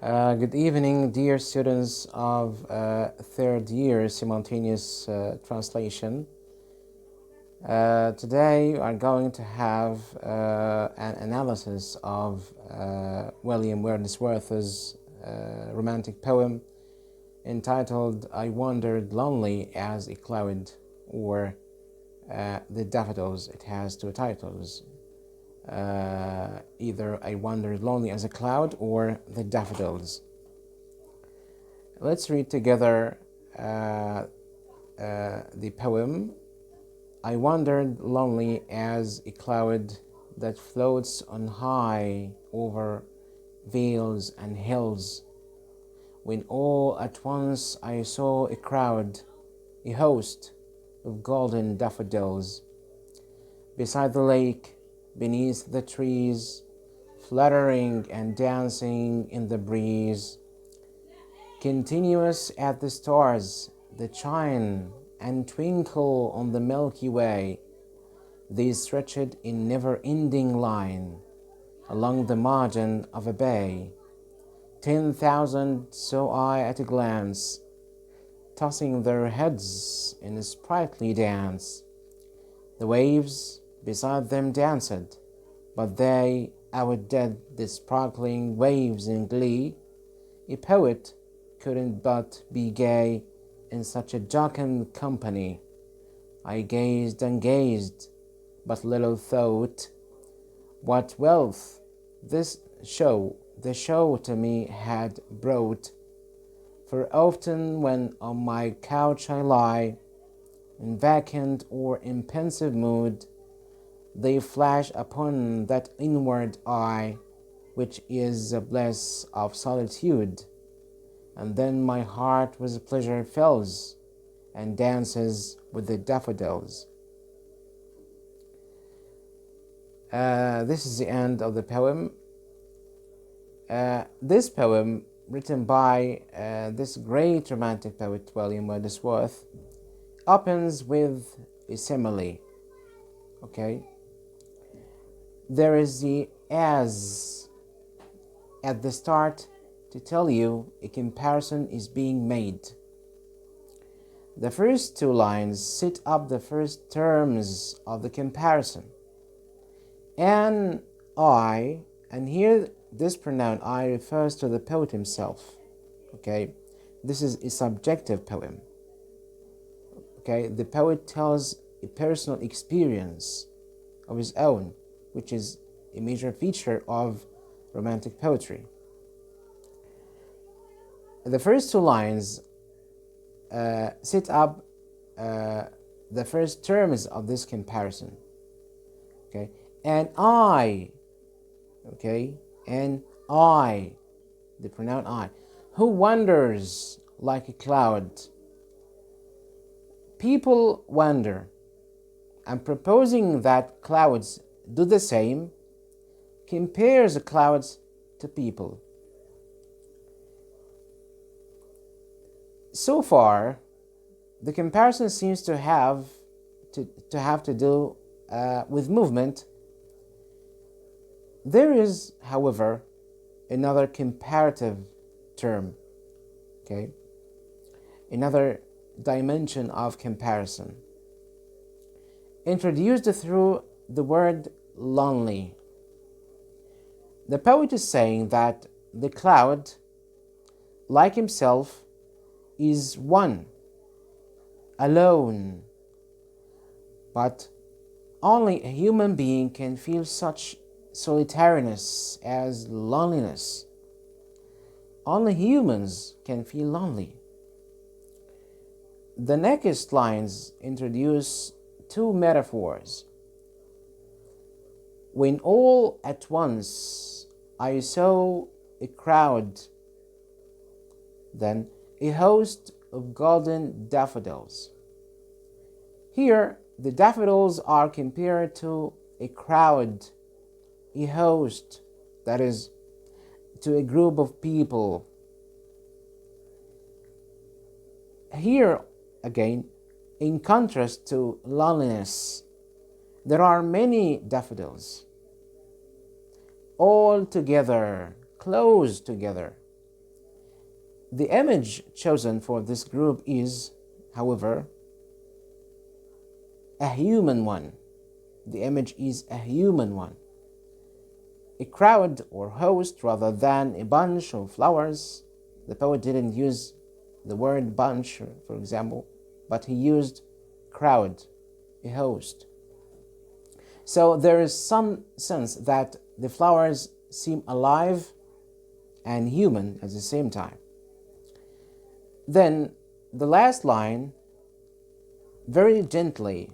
Good evening, dear students of third year simultaneous translation. Today we are going to have an analysis of William Wordsworth's romantic poem entitled I Wandered Lonely as a Cloud, or The Daffodils. It has two titles. Either I Wandered Lonely as a Cloud or The Daffodils. Let's read together the poem. I wandered lonely as a cloud that floats on high over vales and hills, when all at once I saw a crowd, a host of golden daffodils, beside the lake, beneath the trees, fluttering and dancing in the breeze, continuous as the stars that shine and twinkle on the Milky Way. They stretched in never-ending line along the margin of a bay. 10,000 saw I at a glance, tossing their heads in a sprightly dance. The waves beside them danced, but they outdid the sparkling waves in glee. A poet couldn't but be gay in such a jocund company. I gazed and gazed, but little thought what wealth the show to me had brought. For often when on my couch I lie, in vacant or in pensive mood, they flash upon that inward eye, which is the bliss of solitude. And then my heart with pleasure fills, and dances with the daffodils. This is the end of the poem. This poem, written by this great romantic poet, William Wordsworth, opens with a simile. Okay? There is the as at the start to tell you a comparison is being made. The first two lines set up the first terms of the comparison. And I, and here this pronoun I refers to the poet himself. Okay, this is a subjective poem. Okay, the poet tells a personal experience of his own, which is a major feature of romantic poetry. The first two lines set up the first terms of this comparison. Okay, and I, okay, and I, the pronoun I, who wanders like a cloud. People wander, and proposing that clouds do the same, compares the clouds to people. So far, the comparison seems to have to do with movement. There is, however, another comparative term, okay? Another dimension of comparison, introduced through the word lonely. The poet is saying that the cloud, like himself, is one, alone, but only a human being can feel such solitariness as loneliness. Only humans can feel lonely. The next lines introduce two metaphors. When all at once I saw a crowd, then a host of golden daffodils. Here, the daffodils are compared to a crowd, a host, that is, to a group of people. Here, again, in contrast to loneliness, there are many daffodils, all together, close together, The image chosen for this group is, however, a human one. The image is a human one. A crowd or host rather than a bunch of flowers. The poet didn't use the word bunch, for example, but he used crowd, a host. So there is some sense that the flowers seem alive and human at the same time. Then the last line, very gently,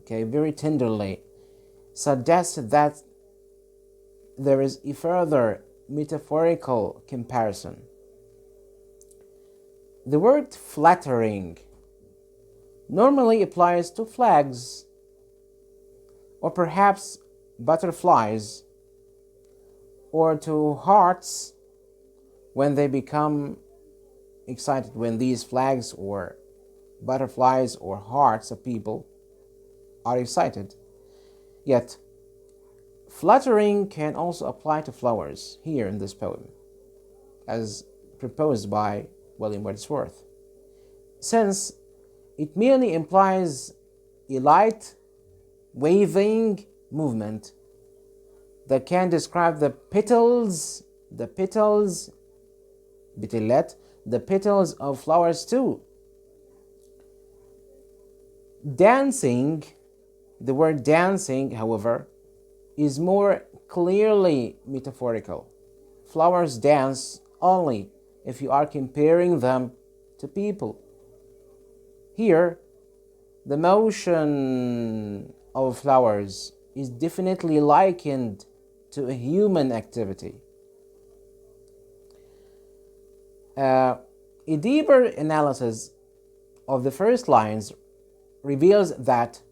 very tenderly, suggests that there is a further metaphorical comparison. The word flattering normally applies to flags or perhaps butterflies or to hearts when they become excited, when these flags or butterflies or hearts of people are excited. Yet, flattering can also apply to flowers here in this poem, as proposed by William Wordsworth, since it merely implies a light, waving movement that can describe the petals, بتلات, the petals of flowers too. Dancing, the word dancing, however, is more clearly metaphorical. Flowers dance only if you are comparing them to people. Here, the motion of flowers is definitely likened to a human activity. A deeper analysis of the first lines reveals that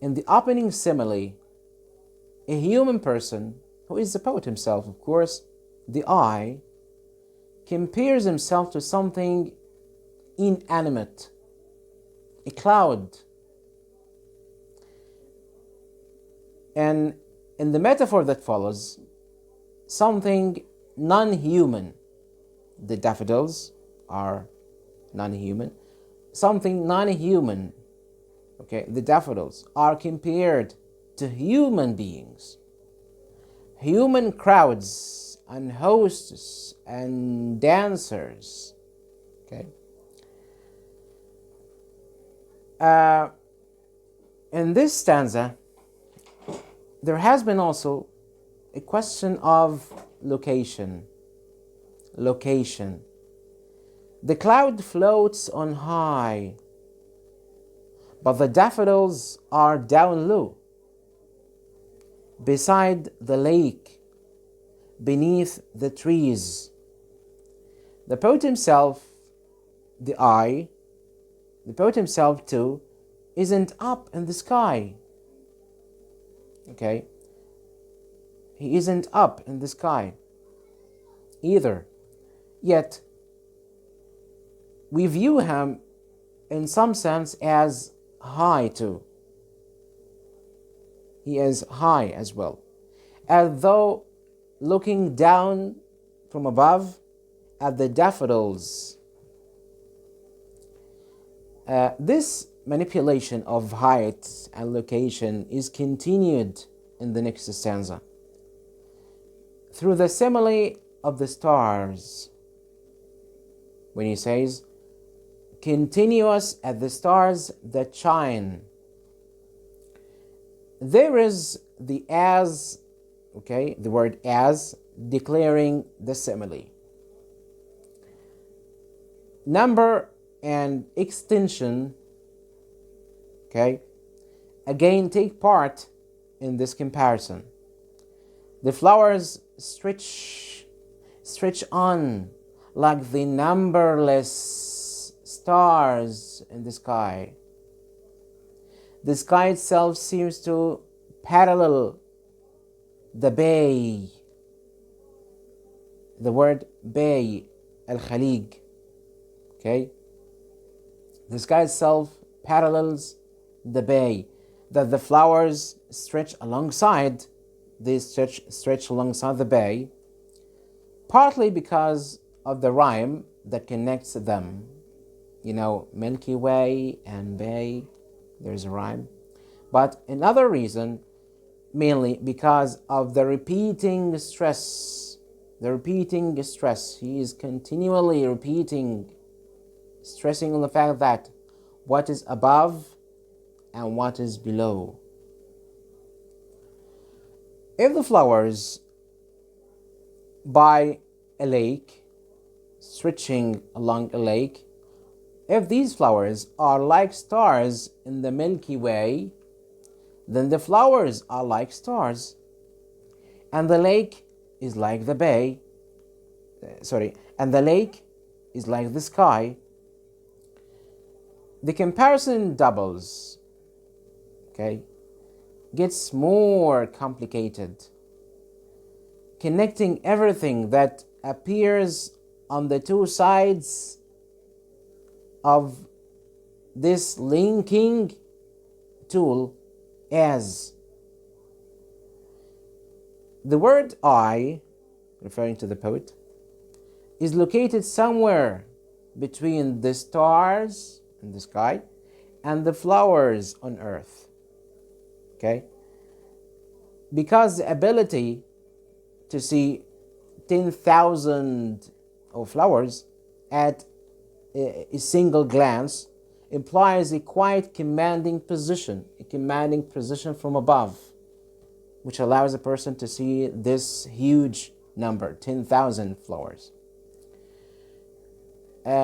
in the opening simile, a human person, who is the poet himself, of course, the I, compares himself to something inanimate, a cloud. And in the metaphor that follows, something non-human. The daffodils are non-human. Something non-human, the daffodils are compared to human beings, human crowds and hosts and dancers. In this stanza, there has been also a question of location. The cloud floats on high, but the daffodils are down low, beside the lake, beneath the trees. The poet himself, the poet himself too, isn't up in the sky. He isn't up in the sky either. Yet, we view him in some sense as high too. He is high as well, as though looking down from above at the daffodils. This manipulation of height and location is continued in the next stanza through the simile of the stars, when he says, continuous as the stars that shine. There is the as, the word as, declaring the simile. Number and extension, again take part in this comparison. The flowers stretch on like the numberless stars in the sky. The sky itself seems to parallel the bay. The word bay, al-Khalij. The sky itself parallels the bay that the flowers stretch alongside. They stretch alongside the bay, partly because of the rhyme that connects them. Milky Way and Bay, there's a rhyme. But another reason, mainly because of the repeating stress. He is continually stressing on the fact that what is above and what is below. If the flowers by a lake, stretching along a lake, if these flowers are like stars in the Milky Way, then the flowers are like stars, and the lake is like the bay. And the lake is like the sky. The comparison doubles, gets more complicated, connecting everything that appears on the two sides of this linking tool as. The word I, referring to the poet, is located somewhere between the stars in the sky and the flowers on earth. Because the ability to see 10,000 of flowers at a single glance implies a quite commanding position from above, which allows a person to see this huge number, 10,000 flowers.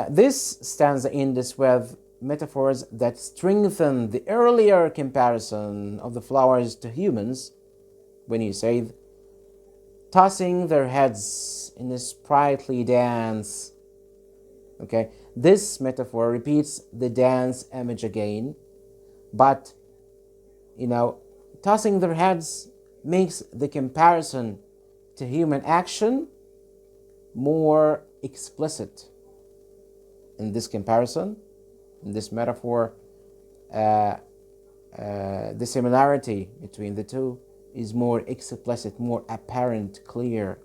This stanza ends with metaphors that strengthen the earlier comparison of the flowers to humans, when you say, tossing their heads in a sprightly dance. This metaphor repeats the dance image again, but tossing their heads makes the comparison to human action more explicit. In this comparison, in this metaphor, the similarity between the two is more explicit, more apparent, clear.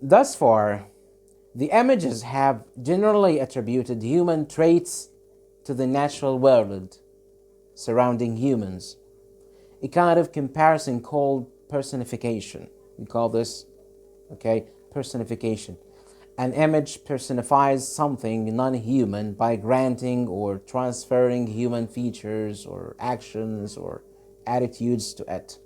Thus far, the images have generally attributed human traits to the natural world surrounding humans, a kind of comparison called personification. We call this, personification. An image personifies something non-human by granting or transferring human features or actions or attitudes to it.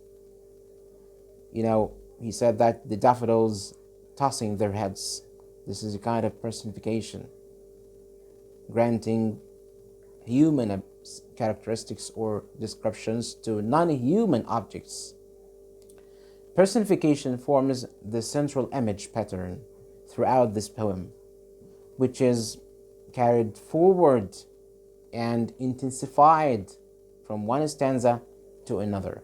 He said that the daffodils tossing their heads. This is a kind of personification, granting human characteristics or descriptions to non-human objects. Personification forms the central image pattern throughout this poem, which is carried forward and intensified from one stanza to another.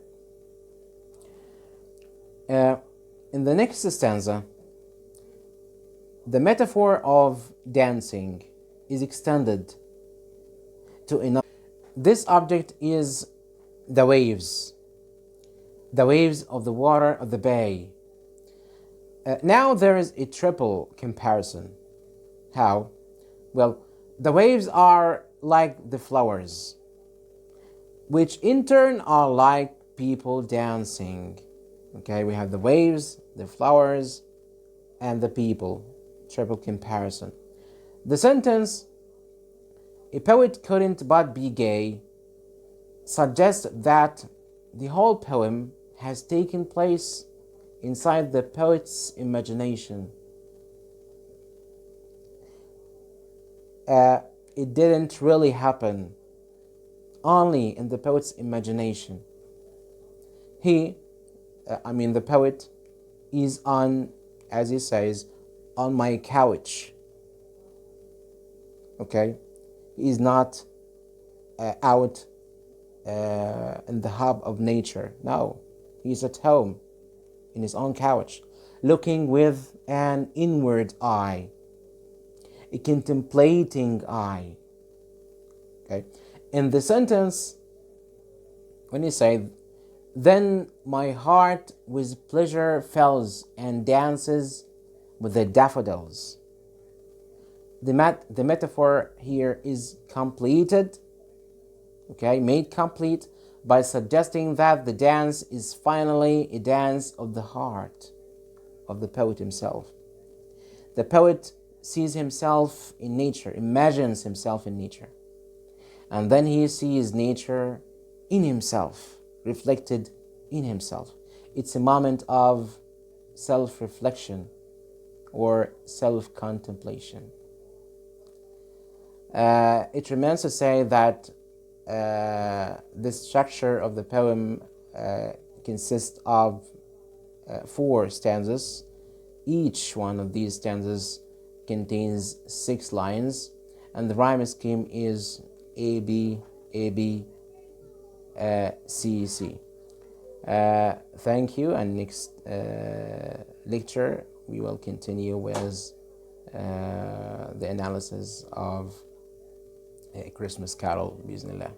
In the next stanza, the metaphor of dancing is extended to another. This object is the waves of the water of the bay. Now there is a triple comparison. How? Well, the waves are like the flowers, which in turn are like people dancing. We have the waves, the flowers, and the people. Triple comparison. The sentence, "A poet couldn't but be gay," suggests that the whole poem has taken place inside the poet's imagination. It didn't really happen only in the poet's imagination. The poet is on, as he says, on my couch. He is not out in the hub of nature. No, he's at home in his own couch, looking with an inward eye, a contemplating eye. In the sentence, when he said, "Then my heart with pleasure fills and dances with the daffodils. The metaphor here is completed, okay, made complete by suggesting that the dance is finally a dance of the heart of the poet himself. The poet sees himself in nature, imagines himself in nature, and then he sees nature in himself, reflected in himself. It's a moment of self-reflection or self-contemplation. It remains to say that the structure of the poem consists of 4 stanzas. Each one of these stanzas contains 6 lines, and the rhyme scheme is A, B, A, B, C, C. Thank you, and next lecture we will continue with the analysis of A Christmas Carol بإذن الله.